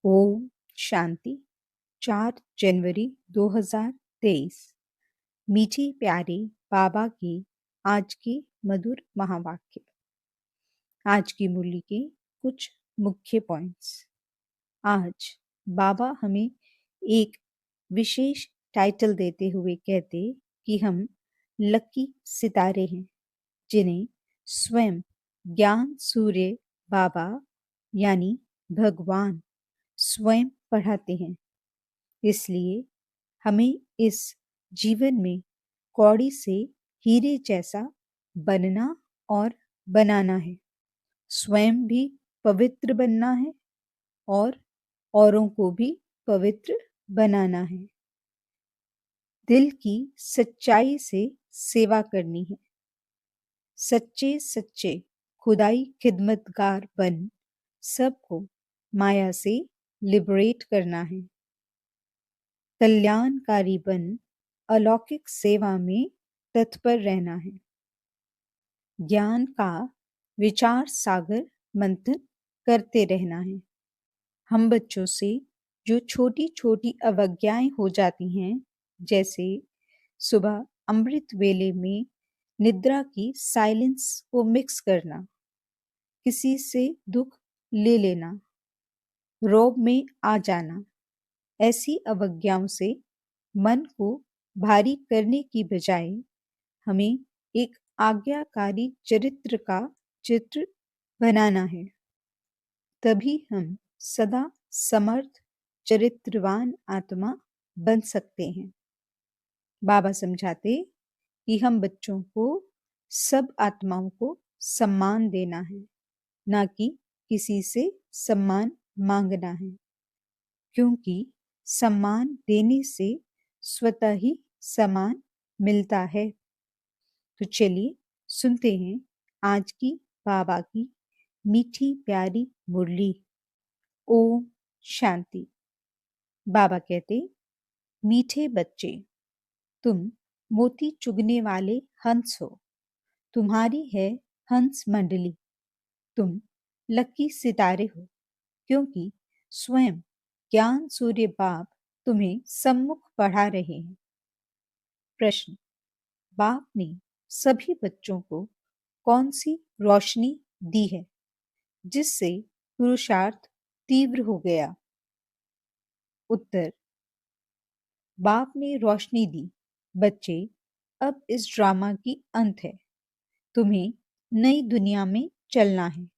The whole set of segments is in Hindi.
ओम शांति। 4 जनवरी 2023। मीठी प्यारी बाबा की आज की मधुर महावाक्य। आज की मुरली के कुछ मुख्य पॉइंट्स। आज बाबा हमें एक विशेष टाइटल देते हुए कहते कि हम लकी सितारे हैं, जिन्हें स्वयं ज्ञान सूर्य बाबा यानी भगवान स्वयं पढ़ाते हैं। इसलिए हमें इस जीवन में कौड़ी से हीरे जैसा बनना और बनाना है। स्वयं भी पवित्र बनना है और औरों को भी पवित्र बनाना है। दिल की सच्चाई से सेवा करनी है। सच्चे सच्चे खुदाई खिदमतगार बन सबको माया से लिबरेट करना है। कल्याणकारी बन अलौकिक सेवा में तत्पर रहना है। ज्ञान का विचार सागर मंथन करते रहना है। हम बच्चों से जो छोटी छोटी अवज्ञाएं हो जाती हैं, जैसे सुबह अमृत वेले में निद्रा की साइलेंस को मिक्स करना, किसी से दुख ले लेना, रोब में आ जाना, ऐसी अवज्ञाओं से मन को भारी करने की बजाय हमें एक आज्ञाकारी चरित्र का चित्र बनाना है। तभी हम सदा समर्थ चरित्रवान आत्मा बन सकते हैं। बाबा समझाते कि हम बच्चों को सब आत्माओं को सम्मान देना है, ना कि किसी से सम्मान मांगना है, क्योंकि सम्मान देने से स्वतः ही सम्मान मिलता है। तो चलिए सुनते हैं आज की बाबा की मीठी प्यारी मुरली। ओम शांति। बाबा कहते, मीठे बच्चे, तुम मोती चुगने वाले हंस हो। तुम्हारी है हंस मंडली। तुम लकी सितारे हो, क्योंकि स्वयं ज्ञान सूर्य बाप तुम्हें सम्मुख पढ़ा रहे हैं। प्रश्न, बाप ने सभी बच्चों को कौन सी रोशनी दी है जिससे पुरुषार्थ तीव्र हो गया? उत्तर, बाप ने रोशनी दी, बच्चे अब इस ड्रामा की अंत है। तुम्हें नई दुनिया में चलना है।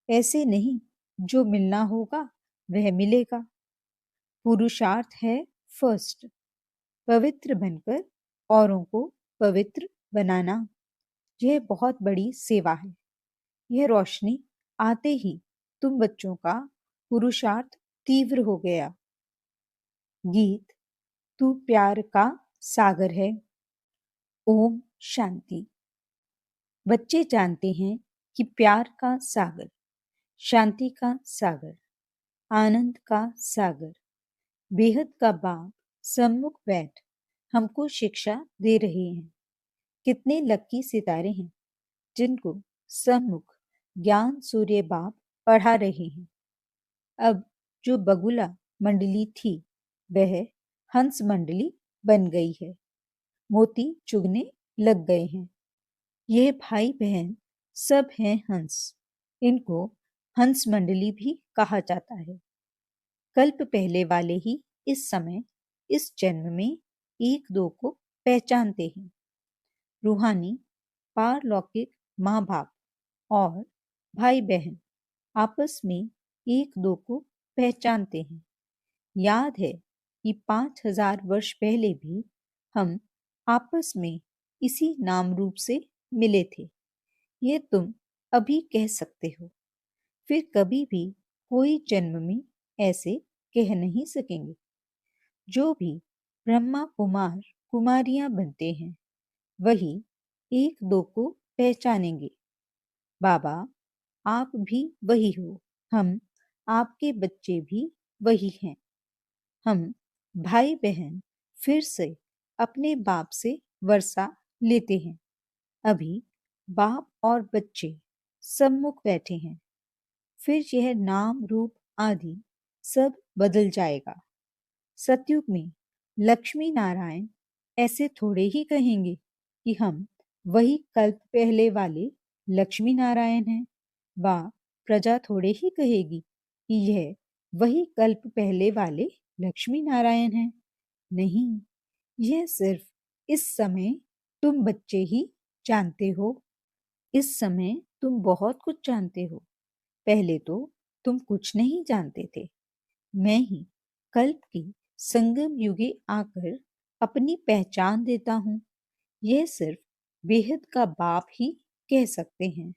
ऐसे नहीं, जो मिलना होगा वह मिलेगा। पुरुषार्थ है फर्स्ट, पवित्र बनकर औरों को पवित्र बनाना। यह बहुत बड़ी सेवा है। यह रोशनी आते ही तुम बच्चों का पुरुषार्थ तीव्र हो गया। गीत, तू प्यार का सागर है। ओम शांति। बच्चे जानते हैं कि प्यार का सागर, शांति का सागर, आनंद का सागर, बेहद का बाप सम्मुख बैठ हमको शिक्षा दे रहे हैं। कितने लकी सितारे हैं जिनको सम्मुख ज्ञान सूर्य बाप पढ़ा रहे हैं। अब जो बगुला मंडली थी वह हंस मंडली बन गई है। मोती चुगने लग गए हैं। यह भाई बहन सब हैं हंस। इनको हंस मंडली भी कहा जाता है। कल्प पहले वाले ही इस समय इस जन्म में एक दो को पहचानते हैं। रूहानी पारलौकिक माँ बाप और भाई बहन आपस में एक दो को पहचानते हैं। याद है कि 5000 वर्ष पहले भी हम आपस में इसी नाम रूप से मिले थे। ये तुम अभी कह सकते हो, फिर कभी भी कोई जन्म में ऐसे कह नहीं सकेंगे। जो भी ब्रह्मा कुमार कुमारियां बनते हैं वही एक दो को पहचानेंगे। बाबा, आप भी वही हो, हम आपके बच्चे भी वही हैं। हम भाई बहन फिर से अपने बाप से वर्षा लेते हैं। अभी बाप और बच्चे सम्मुख बैठे हैं। फिर यह नाम रूप आदि सब बदल जाएगा। सतयुग में लक्ष्मी नारायण ऐसे थोड़े ही कहेंगे कि हम वही कल्प पहले वाले लक्ष्मी नारायण हैं। वा प्रजा थोड़े ही कहेगी कि यह वही कल्प पहले वाले लक्ष्मी नारायण हैं। नहीं, यह सिर्फ इस समय तुम बच्चे ही जानते हो। इस समय तुम बहुत कुछ जानते हो। पहले तो तुम कुछ नहीं जानते थे। मैं ही कल्प की संगम युगे आकर अपनी पहचान देता हूँ। यह सिर्फ बेहद का बाप ही कह सकते हैं।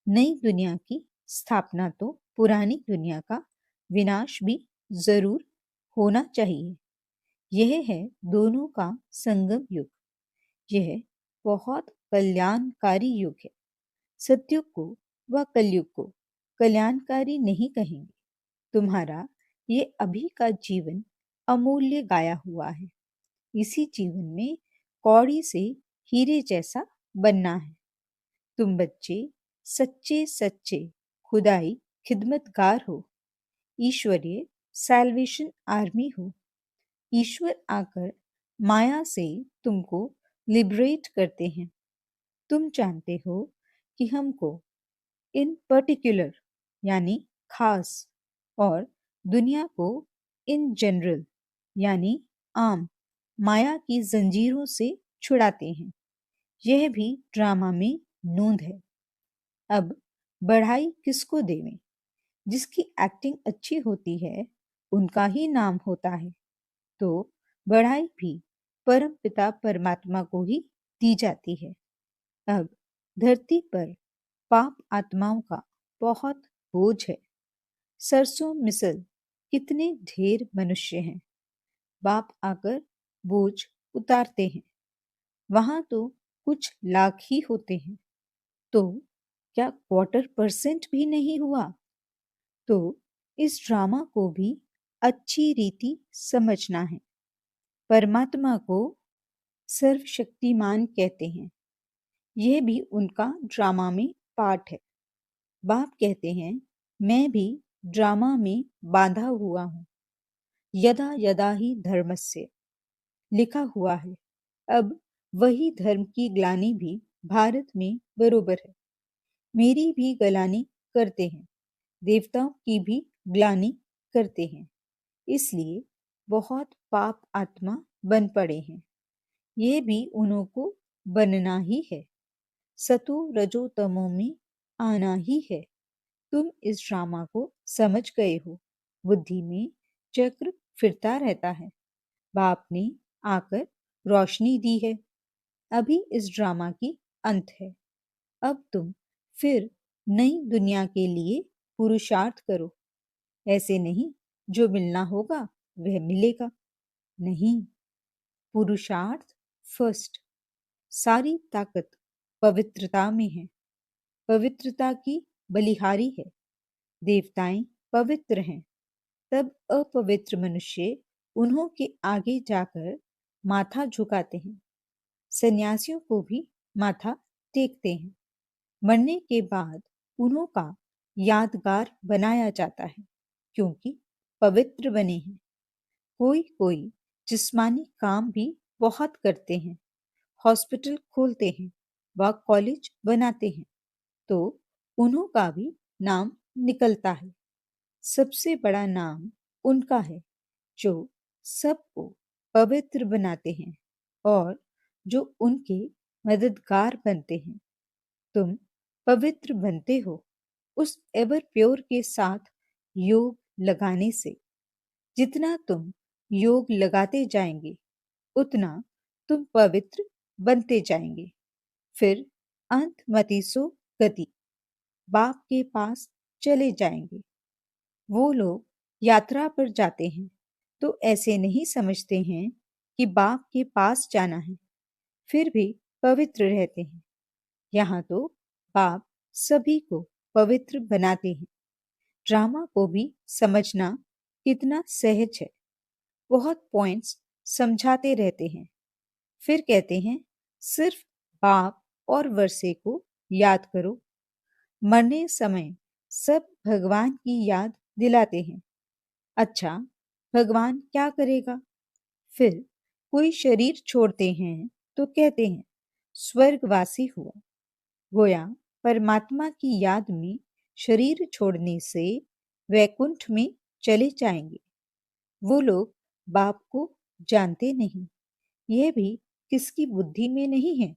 नई दुनिया की स्थापना तो पुरानी दुनिया का विनाश भी जरूर होना चाहिए। यह है दोनों का संगम युग। यह बहुत कल्याणकारी युग है। सतयुग को व कलयुग को कल्याणकारी नहीं कहेंगे। तुम्हारा ये अभी का जीवन अमूल्य गाया हुआ है। इसी जीवन में कौड़ी से हीरे जैसा बनना है। तुम बच्चे सच्चे सच्चे खुदाई खिदमतगार हो। ईश्वरीय सैल्वेशन आर्मी हो। ईश्वर आकर माया से तुमको लिबरेट करते हैं। तुम जानते हो कि हमको इन पर्टिकुलर यानी खास और दुनिया को इन जनरल यानी आम माया की जंजीरों से छुड़ाते हैं। यह भी ड्रामा में नोंद है। अब बढ़ाई किसको देवें? जिसकी एक्टिंग अच्छी होती है उनका ही नाम होता है। तो बढ़ाई भी परम पिता परमात्मा को ही दी जाती है। अब धरती पर पाप आत्माओं का बहुत बोझ है। सरसों मिसल कितने ढेर मनुष्य हैं। बाप आकर बोझ उतारते हैं। वहां तो कुछ लाख ही होते हैं। तो क्या 25% भी नहीं हुआ? तो इस ड्रामा को भी अच्छी रीति समझना है। परमात्मा को सर्वशक्तिमान कहते हैं। यह भी उनका ड्रामा में पार्ट है। बाप कहते हैं मैं भी ड्रामा में बांधा हुआ हूँ। यदा यदा ही धर्मस्य लिखा हुआ है। अब वही धर्म की ग्लानि भी भारत में बरोबर है। मेरी भी ग्लानि करते हैं। देवताओं की भी ग्लानि करते हैं। इसलिए बहुत पाप आत्मा बन पड़े हैं। ये भी उन्हों को बनना ही है। सतो रजो तमो में आना ही है। तुम इस ड्रामा को समझ गए हो। बुद्धि में चक्र फिरता रहता है। बाप ने आकर रोशनी दी है। अभी इस ड्रामा की अंत है। अब तुम फिर नई दुनिया के लिए पुरुषार्थ करो। ऐसे नहीं जो मिलना होगा वह मिलेगा। नहीं, पुरुषार्थ फर्स्ट। सारी ताकत पवित्रता में है। पवित्रता की बलिहारी है। देवताएं पवित्र हैं। तब अपवित्र मनुष्य उन्हों के आगे जाकर माथा झुकाते हैं। सन्यासियों को भी माथा टेकते हैं। मरने के बाद उन्हों का यादगार बनाया जाता है क्योंकि पवित्र बने हैं। कोई कोई जिस्मानी काम भी बहुत करते हैं। हॉस्पिटल खोलते हैं व कॉलेज बनाते हैं तो उन्हों का भी नाम निकलता है। सबसे बड़ा नाम उनका है जो सबको पवित्र बनाते हैं और जो उनके मददगार बनते हैं। तुम पवित्र बनते हो उस एवर प्योर के साथ योग लगाने से। जितना तुम योग लगाते जाएंगे उतना तुम पवित्र बनते जाएंगे। फिर अंत मतिसो गति बाप के पास चले जाएंगे। वो लोग यात्रा पर जाते हैं तो ऐसे नहीं समझते हैं कि बाप के पास जाना है, फिर भी पवित्र रहते हैं। यहाँ तो बाप सभी को पवित्र बनाते हैं। ड्रामा को भी समझना कितना सहज है। बहुत पॉइंट्स समझाते रहते हैं। फिर कहते हैं सिर्फ बाप और वर्षे को याद करो। मरने समय सब भगवान की याद दिलाते हैं। अच्छा, भगवान क्या करेगा? फिर कोई शरीर छोड़ते हैं तो कहते हैं स्वर्गवासी हुआ। गोया परमात्मा की याद में शरीर छोड़ने से वैकुंठ में चले जाएंगे। वो लोग बाप को जानते नहीं। यह भी किसकी बुद्धि में नहीं है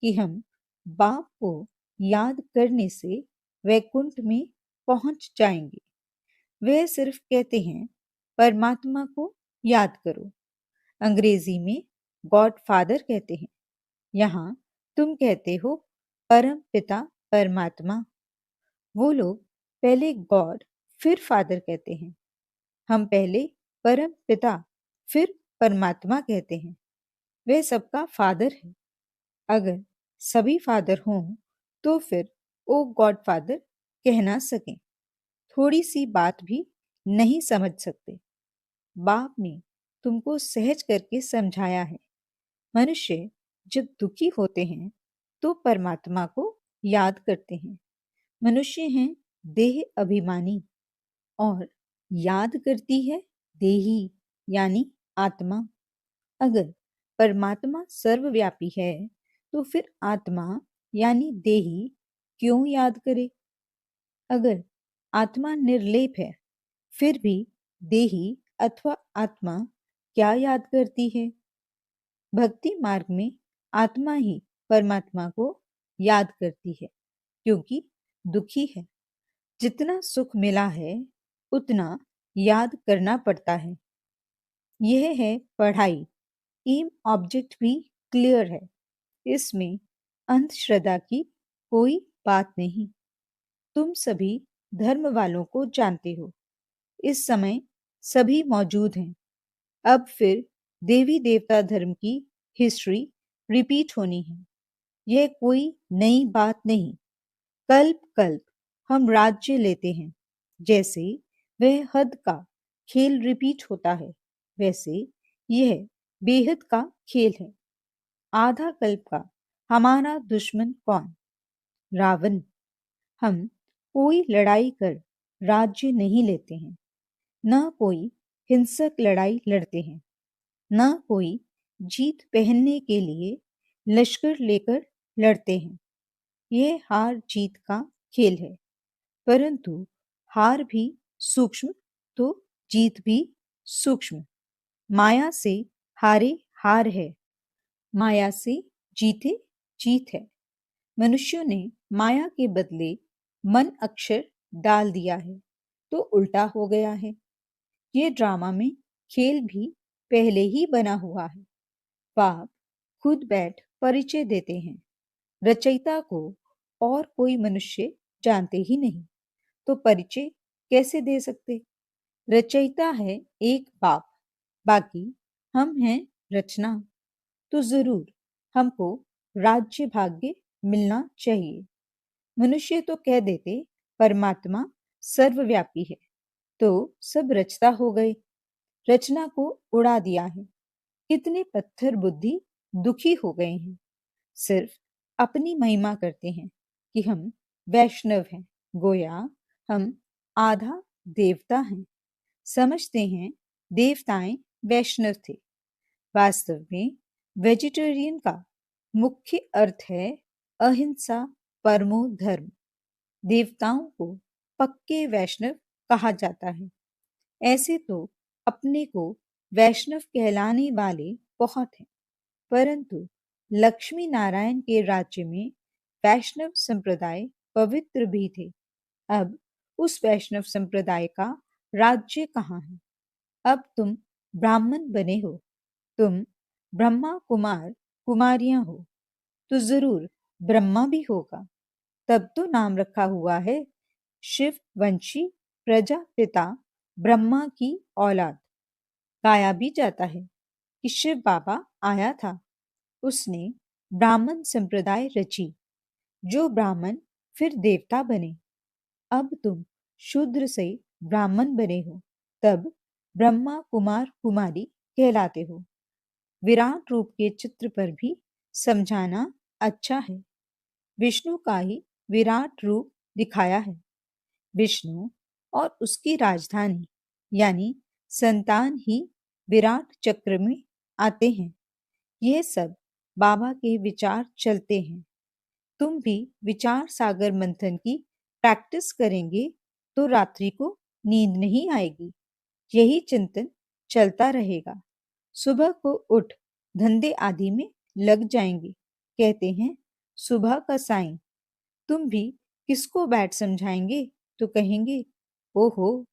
कि हम बाप को याद करने से वैकुंठ में पहुंच जाएंगे। वे सिर्फ कहते हैं परमात्मा को याद करो। अंग्रेजी में गॉड फादर कहते हैं। यहाँ तुम कहते हो परम पिता परमात्मा। वो लोग पहले गॉड फिर फादर कहते हैं। हम पहले परम पिता फिर परमात्मा कहते हैं। वह सबका फादर है। अगर सभी फादर हों तो फिर ओ गॉड फादर कह ना सकें। थोड़ी सी बात भी नहीं समझ सकते। बाप ने तुमको सहज करके समझाया है। मनुष्य जब दुखी होते हैं तो परमात्मा को याद करते हैं। मनुष्य हैं देह अभिमानी और याद करती है देही यानी आत्मा। अगर परमात्मा सर्वव्यापी है तो फिर आत्मा यानी देही क्यों याद करे? अगर आत्मा निर्लेप है फिर भी देही अथवा आत्मा क्या याद करती है? भक्ति मार्ग में आत्मा ही परमात्मा को याद करती है क्योंकि दुखी है। जितना सुख मिला है उतना याद करना पड़ता है। यह है पढ़ाई। एम ऑब्जेक्ट भी क्लियर है। इसमें अंधश्रद्धा की कोई बात नहीं। तुम सभी धर्म वालों को जानते हो। इस समय सभी मौजूद हैं। अब फिर देवी देवता धर्म की हिस्ट्री रिपीट होनी है। यह कोई नई बात नहीं। कल्प कल्प हम राज्य लेते हैं। जैसे वह हद का खेल रिपीट होता है वैसे यह बेहद का खेल है। आधा कल्प का हमारा दुश्मन कौन? रावण। हम कोई लड़ाई कर राज्य नहीं लेते हैं। न कोई हिंसक लड़ाई लड़ते हैं। न कोई जीत पहनने के लिए लश्कर लेकर लड़ते हैं। यह हार जीत का खेल है। परंतु हार भी सूक्ष्म तो जीत भी सूक्ष्म। माया से हारे हार है। माया से जीते जीत है। मनुष्यों ने माया के बदले मन अक्षर डाल दिया है तो उल्टा हो गया है। ये ड्रामा में खेल भी पहले ही बना हुआ है। बाप खुद बैठ परिचय देते हैं। रचयिता को और कोई मनुष्य जानते ही नहीं तो परिचय कैसे दे सकते? रचयिता है एक बाप, बाकी हम हैं रचना। तो जरूर हमको राज्य भाग्य मिलना चाहिए। मनुष्य तो कह देते परमात्मा सर्वव्यापी है तो सब रचता हो गए। रचना को उड़ा दिया है। कितने पत्थर बुद्धि दुखी हो गए हैं। सिर्फ अपनी महिमा करते हैं कि हम वैष्णव हैं। गोया हम आधा देवता हैं। समझते हैं देवताएं वैष्णव थे। वास्तव में वेजिटेरियन का मुख्य अर्थ है अहिंसा परमो धर्म। देवताओं को पक्के वैष्णव कहा जाता है। ऐसे तो अपने को वैष्णव कहलाने वाले बहुत हैं। परंतु लक्ष्मी नारायण के राज्य में वैष्णव संप्रदाय पवित्र भी थे। अब उस वैष्णव संप्रदाय का राज्य कहाँ है? अब तुम ब्राह्मण बने हो। तुम ब्रह्मा कुमार कुमारियां हो तो जरूर ब्रह्मा भी होगा। तब तो नाम रखा हुआ है शिव वंशी प्रजापिता ब्रह्मा की औलाद। गाया भी जाता है कि शिव बाबा आया था। उसने ब्राह्मण संप्रदाय रची। जो ब्राह्मण फिर देवता बने। अब तुम शूद्र से ब्राह्मण बने हो तब ब्रह्मा कुमार कुमारी कहलाते हो। विराट रूप के चित्र पर भी समझाना अच्छा है। विष्णु का ही विराट रूप दिखाया है। विष्णु और उसकी राजधानी यानी संतान ही विराट चक्र में आते हैं। यह सब बाबा के विचार चलते हैं। तुम भी विचार सागर मंथन की प्रैक्टिस करेंगे तो रात्रि को नींद नहीं आएगी। यही चिंतन चलता रहेगा। सुबह को उठ धंधे आदि में लग जाएंगे। कहते हैं सुबह का साईं। तुम भी किसको बैठ समझाएंगे तो कहेंगे ओहो,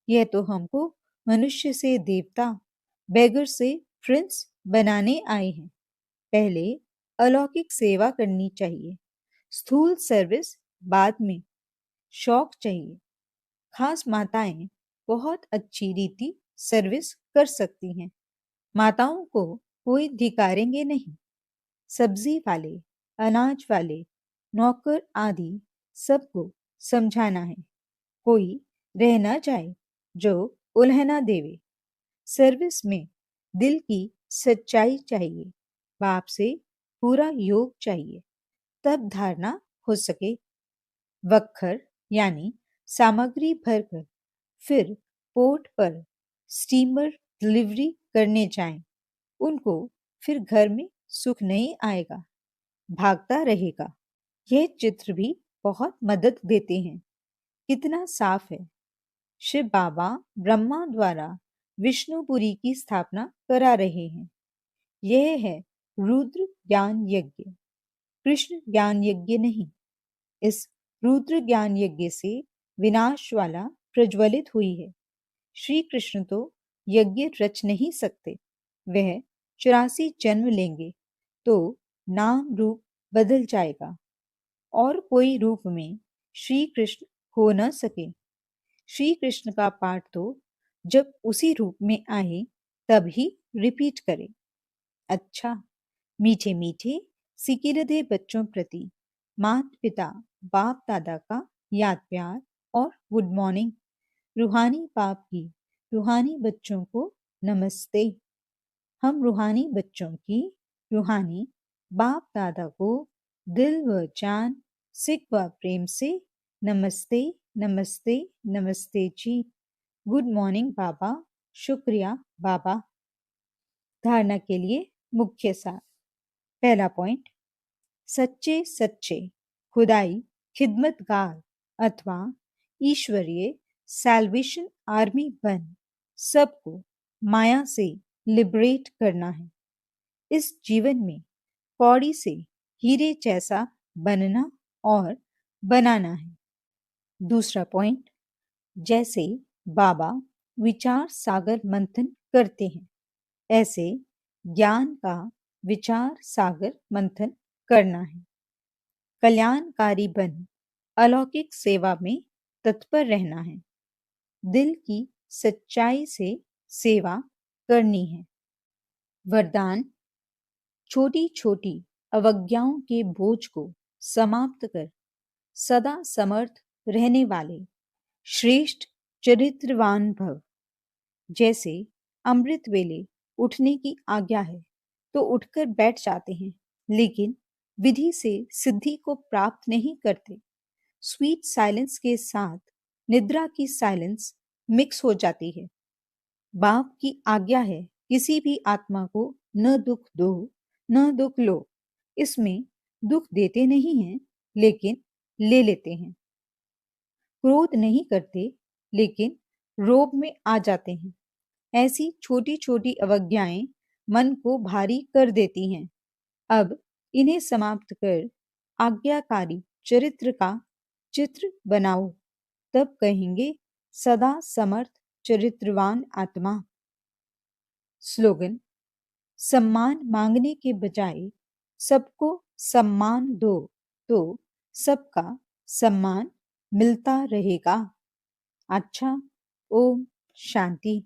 यह तो हमको मनुष्य से देवता, बेगर से प्रिंस बनाने आए हैं। पहले अलौकिक सेवा करनी चाहिए, स्थूल सर्विस बाद में। शौक चाहिए। खास माताएं बहुत अच्छी रीति सर्विस कर सकती हैं। माताओं को कोई धिकारेंगे नहीं। सब्जी वाले, अनाज वाले, नौकर आदि सबको समझाना है। कोई रह न जाए जो उल्हना देवे। सर्विस में दिल की सच्चाई चाहिए। बाप से पूरा योग चाहिए, तब धारणा हो सके। वक्खर यानी सामग्री भरकर फिर पोर्ट पर स्टीमर डिलीवरी करने जाएं। उनको फिर घर में सुख नहीं आएगा, भागता रहेगा। यह चित्र भी बहुत मदद देते हैं। कितना साफ है। शिव बाबा ब्रह्मा द्वारा विष्णुपुरी की स्थापना करा रहे हैं। यह है रुद्र ज्ञान यज्ञ, कृष्ण ज्ञान यज्ञ नहीं। इस रुद्र ज्ञान यज्ञ से विनाश वाला प्रज्वलित हुई है। श्री कृष्ण तो यज्ञ रच नहीं सकते। वह 84 जन्म लेंगे तो नाम रूप बदल जाएगा और कोई रूप में श्री कृष्ण हो न सके। श्री कृष्ण का पाठ तो जब उसी रूप में आए तब ही रिपीट करें। अच्छा, मीठे मीठे सिकिरदे बच्चों प्रति माता पिता बाप दादा का याद प्यार और गुड मॉर्निंग। रूहानी बाप की रूहानी बच्चों को नमस्ते। हम रूहानी बच्चों की रूहानी बाप दादा को दिल व जान, सिक व प्रेम से नमस्ते नमस्ते नमस्ते जी। गुड मॉर्निंग बाबा। शुक्रिया बाबा। धारणा के लिए मुख्य सार। पहला पॉइंट, सच्चे सच्चे खुदाई खिदमतगार अथवा ईश्वरीय सैल्वेशन आर्मी बन सबको माया से लिबरेट करना है। इस जीवन में कौड़ी से हीरे जैसा बनना और बनाना है। दूसरा पॉइंट, जैसे बाबा विचार सागर मंथन करते हैं, ऐसे ज्ञान का विचार सागर मंथन करना है। कल्याणकारी बन अलौकिक सेवा में तत्पर रहना है। दिल की सच्चाई से सेवा करनी है। वरदान, छोटी छोटी अवज्ञाओं के बोझ को समाप्त कर सदा समर्थ रहने वाले श्रेष्ठ चरित्रवान भव। जैसे अमृत वेले उठने की आज्ञा है तो उठकर बैठ जाते हैं, लेकिन विधि से सिद्धि को प्राप्त नहीं करते। स्वीट साइलेंस के साथ निद्रा की साइलेंस मिक्स हो जाती है। बाप की आज्ञा है किसी भी आत्मा को न दुख दो न दुख लो। इसमें दुख देते नहीं हैं लेकिन ले लेते हैं। क्रोध नहीं करते लेकिन रोब में आ जाते हैं। ऐसी छोटी छोटी अवज्ञाएं मन को भारी कर देती हैं। अब इन्हें समाप्त कर आज्ञाकारी चरित्र का चित्र बनाओ, तब कहेंगे सदा समर्थ चरित्रवान आत्मा। स्लोगन, सम्मान मांगने के बजाय सबको सम्मान दो तो सबका सम्मान मिलता रहेगा। अच्छा, ओम शांति।